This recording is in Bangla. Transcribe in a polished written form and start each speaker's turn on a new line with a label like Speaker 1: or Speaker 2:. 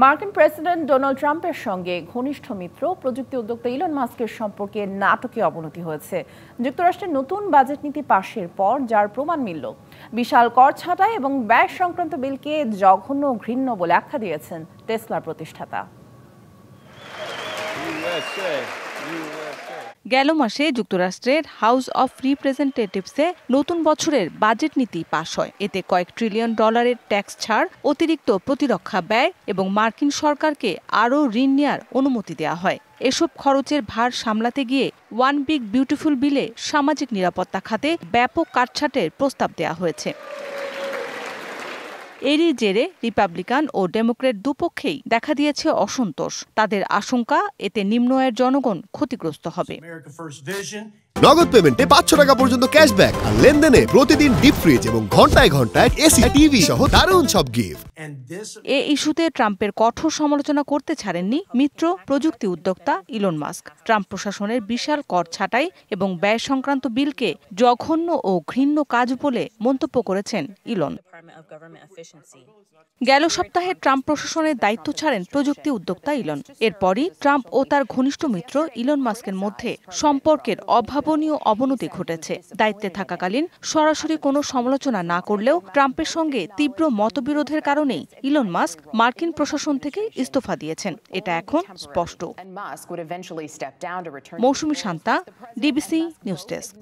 Speaker 1: মার্কিন প্রেসিডেন্ট ডোনাল্ড ট্রাম্পের সঙ্গে ঘনিষ্ঠ মিত্র প্রযুক্তি উদ্যোক্তা ইলন মাস্কের সম্পর্কে নাটকীয় অবনতি হয়েছে। যুক্তরাষ্ট্রের নতুন বাজেট নীতি পাশের পর যার প্রমাণ মিলল, বিশাল কর ছাঁটাই এবং ব্যয় সংক্রান্ত বিলকে জঘন্য ও ঘৃণ্য বলে আখ্যা দিয়েছেন টেসলার প্রতিষ্ঠাতা।
Speaker 2: গেল মাসে যুক্তরাষ্ট্রের হাউস অব রিপ্রেজেন্টেটিভসে নতুন বছরের বাজেট নীতি পাশ হয়। এতে কয়েক ট্রিলিয়ন ডলারের ট্যাক্স ছাড়, অতিরিক্ত প্রতিরক্ষা ব্যয় এবং মার্কিন সরকারকে আরও ঋণ নেওয়ার অনুমতি দেওয়া হয়। এসব খরচের ভার সামলাতে গিয়ে ওয়ান বিগ বিউটিফুল বিলে সামাজিক নিরাপত্তা খাতে ব্যাপক কাটছাঁটের প্রস্তাব দেওয়া হয়েছে। এরই জেরে রিপাবলিকান ও ডেমোক্র্যাট দুপক্ষেই দেখা দিয়েছে অসন্তোষ। তাদের আশঙ্কা, এতে নিম্ন আয়ের জনগণ ক্ষতিগ্রস্ত হবে।
Speaker 3: নগদ পেমেন্টে 500 টাকা পর্যন্ত ক্যাশব্যাক আর লেনদেনে প্রতিদিন ডিপ ফ্রিজ এবং ঘন্টায় ঘন্টায় এসি টিভি সহ দারুণ সব গিফট।
Speaker 2: এ ইস্যুতে ট্রাম্পের কঠোর সমালোচনা করতে ছাড়েননি মিত্র প্রযুক্তি উদ্যোক্তা ইলন মাস্ক। ট্রাম্প প্রশাসনের বিশাল কর ছাঁটাই এবং ব্যয় সংক্রান্ত বিলকে জঘন্য ও ঘৃণ্য কাজ বলে মন্তব্য করেছেন ইলন। গেল সপ্তাহে ট্রাম্প প্রশাসনের দায়িত্ব ছাড়েন প্রযুক্তি উদ্যোক্তা ইলন। এরপরই ট্রাম্প ও তার ঘনিষ্ঠ মিত্র ইলন মাস্কের মধ্যে সম্পর্কের অভাবনীয় অবনতি ঘটেছে। দায়িত্বে থাকাকালীন সরাসরি কোনো সমালোচনা না করলেও ট্রাম্পের সঙ্গে তীব্র মতবিরোধের কারণেই ইলন মাস্ক মার্কিন প্রশাসন থেকে ইস্তফা দিয়েছেন, এটা এখন স্পষ্ট। মৌসুমী শান্তা, ডিবিসি নিউজ ডেস্ক।